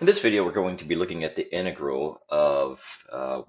In this video, we're going to be looking at the integral of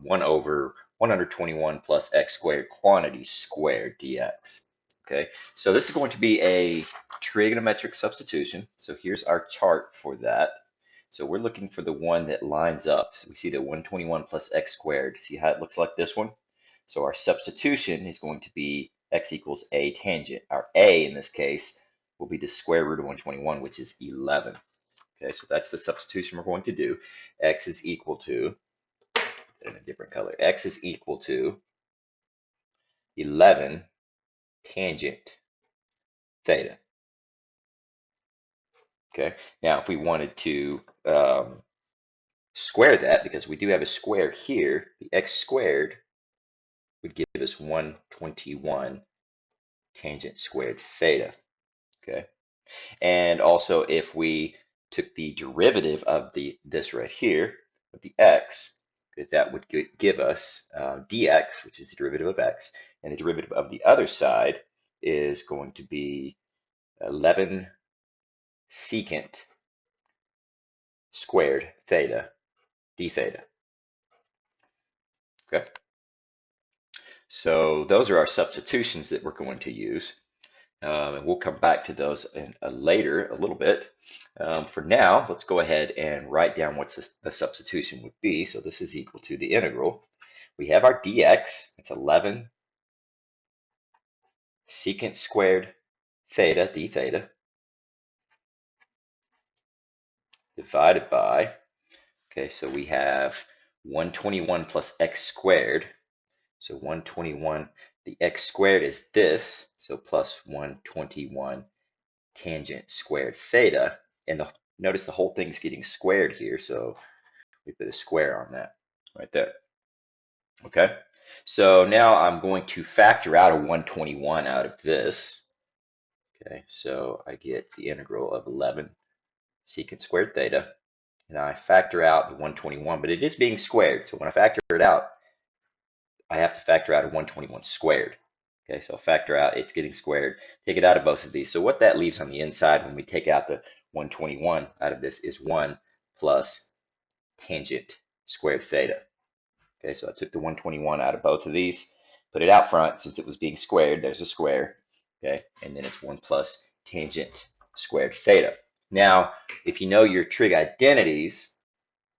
1 over 121 plus x squared quantity squared dx. Okay, so this is going to be a trigonometric substitution. So here's our chart for that. So we're looking for the one that lines up. So we see the 121 plus x squared. See how it looks like this one? So our substitution is going to be x equals a tangent. Our a in this case will be the square root of 121, which is 11. Okay, so that's the substitution we're going to do. X is equal to, in a different color, x is equal to 11 tangent theta. Okay, now if we wanted to square that, because we do have a square here, the x squared would give us 121 tangent squared theta. Okay, and also if we took the derivative of this right here, of the x, that would give us dx, which is the derivative of x, and the derivative of the other side is going to be 11 secant squared theta d theta. Okay, so those are our substitutions that we're going to use. And we'll come back to those later a little bit. For now, let's go ahead and write down what the substitution would be. So this is equal to the integral. We have our dx, it's 11 secant squared theta d theta divided by, okay, so we have 121 plus x squared. So 121, the x squared is this, so plus 121 tangent squared theta, and notice the whole thing's getting squared here, so we put a square on that right there. Okay, so now I'm going to factor out a 121 out of this. Okay, so I get the integral of 11 secant squared theta, and I factor out the 121, but it is being squared, so when I factor it out, I have to factor out a 121 squared. Okay, so I'll factor out, it's getting squared, take it out of both of these. So what that leaves on the inside when we take out the 121 out of this is 1 plus tangent squared theta. Okay, so I took the 121 out of both of these, put it out front since it was being squared, there's a square. Okay, and then it's 1 plus tangent squared theta. Now, if you know your trig identities,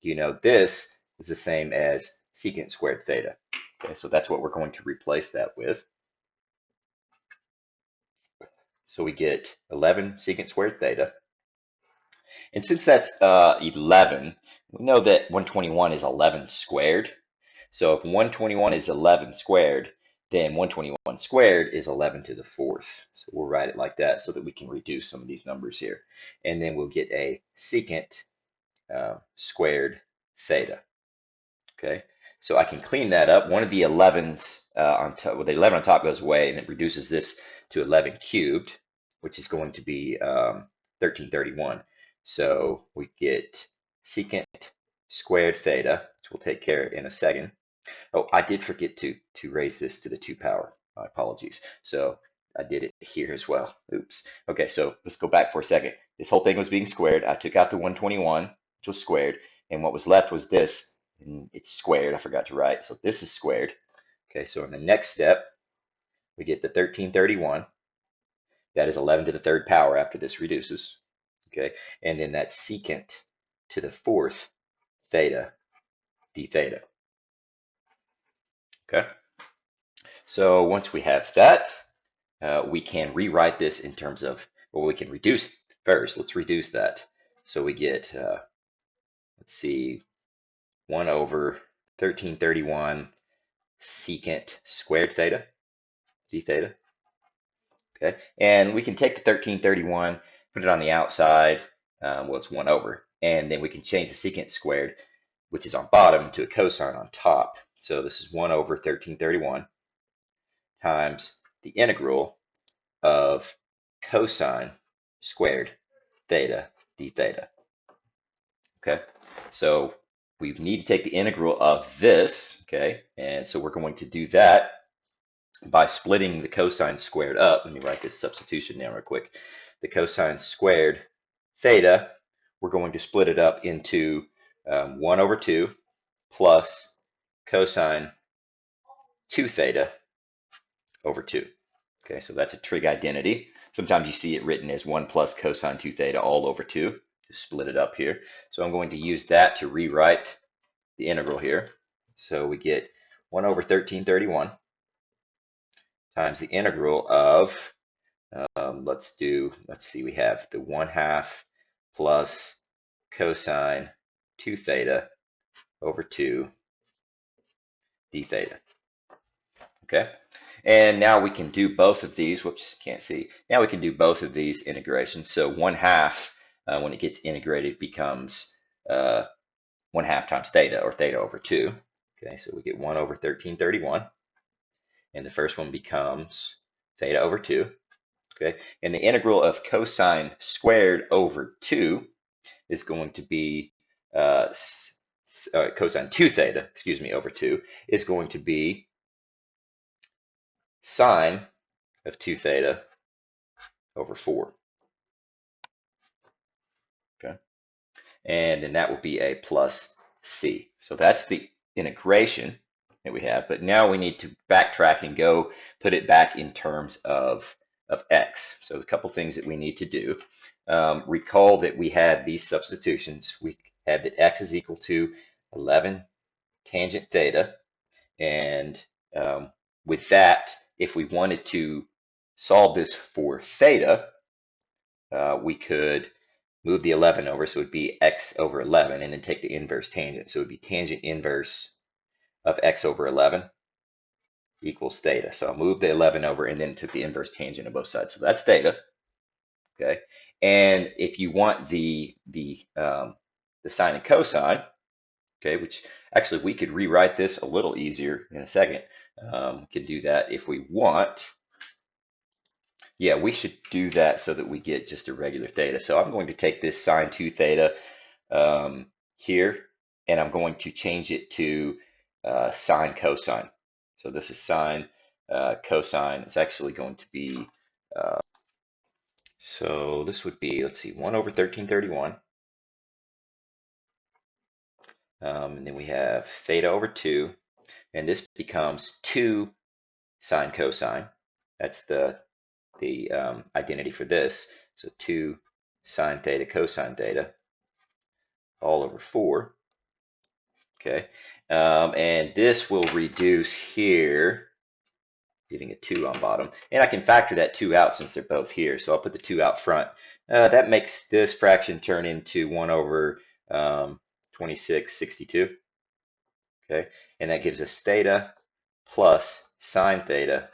you know this is the same as secant squared theta. Okay, so that's what we're going to replace that with. So we get 11 secant squared theta. And since that's 11, we know that 121 is 11 squared. So if 121 is 11 squared, then 121 squared is 11 to the fourth. So we'll write it like that so that we can reduce some of these numbers here. And then we'll get a secant squared theta. Okay, so I can clean that up. One of the 11s on top, well, the 11 on top goes away, and it reduces this to 11 cubed, which is going to be 1331. So we get secant squared theta, which we'll take care of in a second. Oh, I did forget to raise this to the 2 power. My apologies. So I did it here as well. Oops. Okay, so let's go back for a second. This whole thing was being squared. I took out the 121, which was squared, and what was left was this. And it's squared, I forgot to write, so this is squared. Okay, so in the next step, we get the 1331. That is 11 to the 3rd power after this reduces. Okay, and then that's secant to the 4th theta d theta. Okay, so once we have that, we can rewrite this in terms of, well, we can reduce first. Let's reduce that. So we get, let's see, 1 over 1331 secant squared theta, d theta. Okay, and we can take the 1331, put it on the outside, well, it's 1 over, and then we can change the secant squared, which is on bottom, to a cosine on top. So this is 1 over 1331 times the integral of cosine squared theta d theta. Okay, so we need to take the integral of this, okay, and so we're going to do that by splitting the cosine squared up. Let me write this substitution down real quick. The cosine squared theta we're going to split it up into 1 over 2 plus cosine 2 theta over 2. Okay, so that's a trig identity. Sometimes you see it written as 1 plus cosine 2 theta all over 2. Just split it up here. So I'm going to use that to rewrite the integral here. So we get 1 over 1331 times the integral of, let's see, we have the 1/2 plus cosine 2 theta over 2 d theta. Okay, and now we can do both of these. Whoops, can't see. Now we can do both of these integrations. So 1/2, when it gets integrated, becomes 1/2 times theta, or theta over 2. Okay, so we get 1 over 1331. And the first one becomes theta over 2. Okay, and the integral of cosine squared over 2 is going to be cosine 2 theta, excuse me, over 2 is going to be sine of 2 theta over 4. Okay, and then that will be a plus c. So that's the integration that we have, but now we need to backtrack and go put it back in terms of x. So there's a couple things that we need to do. Recall that we had these substitutions. We had that x is equal to 11 tangent theta, and with that, if we wanted to solve this for theta, we could move the 11 over, so it would be x over 11, and then take the inverse tangent. So it would be tangent inverse of x over 11 equals theta. So I'll move the 11 over and then took the inverse tangent on both sides. So that's theta. Okay, and if you want the sine and cosine, okay, which actually we could rewrite this a little easier in a second. We could do that if we want. Yeah, we should do that so that we get just a regular theta. So I'm going to take this sine 2 theta here, and I'm going to change it to sine cosine. So this is sine cosine. It's actually going to be, so this would be, let's see, 1 over 1331. And then we have theta over 2, and this becomes 2 sine cosine. That's the identity for this. So 2 sine theta cosine theta all over 4. Okay, and this will reduce here, giving a 2 on bottom. And I can factor that 2 out since they're both here. So I'll put the 2 out front. That makes this fraction turn into 1 over 2662. Okay, and that gives us theta plus sine theta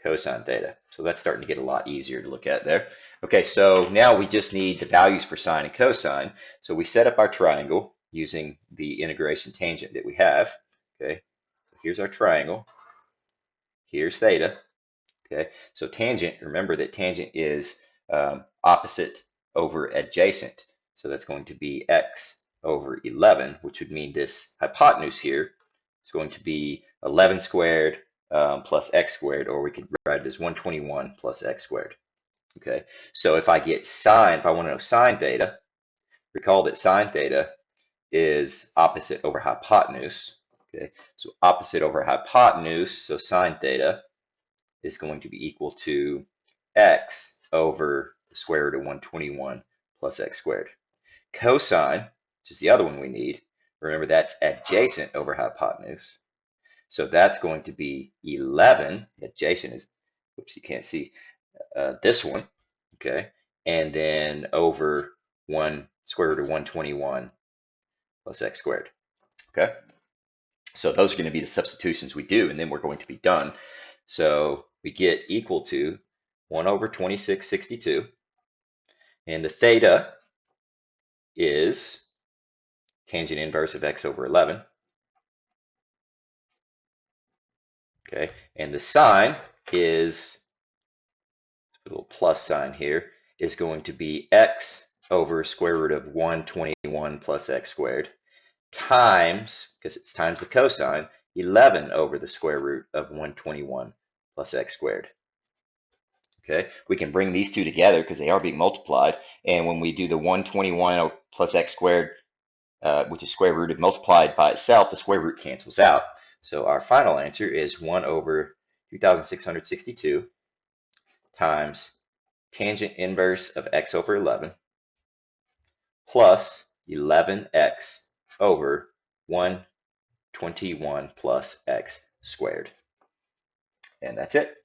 cosine theta. So that's starting to get a lot easier to look at there. Okay, so now we just need the values for sine and cosine. So we set up our triangle using the integration tangent that we have. Okay, so here's our triangle. Here's theta. Okay, so tangent, remember that tangent is opposite over adjacent. So that's going to be x over 11, which would mean this hypotenuse here is going to be 11 squared plus x squared, or we could write it as 121 plus x squared. Okay, so if I get sine, if I want to know sine theta, recall that sine theta is opposite over hypotenuse. Okay, so opposite over hypotenuse, so sine theta is going to be equal to x over the square root of 121 plus x squared. Cosine, which is the other one we need, remember that's adjacent over hypotenuse. So that's going to be 11, adjacent is, oops, you can't see this one, okay, and then over 1 square root of 121 plus x squared, okay? So those are going to be the substitutions we do, and then we're going to be done. So we get equal to 1 over 2662, and the theta is tangent inverse of x over 11. Okay, and the sine is, let's put a little plus sign here, is going to be x over square root of 121 plus x squared times, because it's times the cosine, 11 over the square root of 121 plus x squared. Okay, we can bring these two together because they are being multiplied. And when we do the 121 plus x squared, which is square rooted multiplied by itself, the square root cancels out. So our final answer is 1 over 2,662 times tangent inverse of x over 11 plus 11x over 121 plus x squared. And that's it.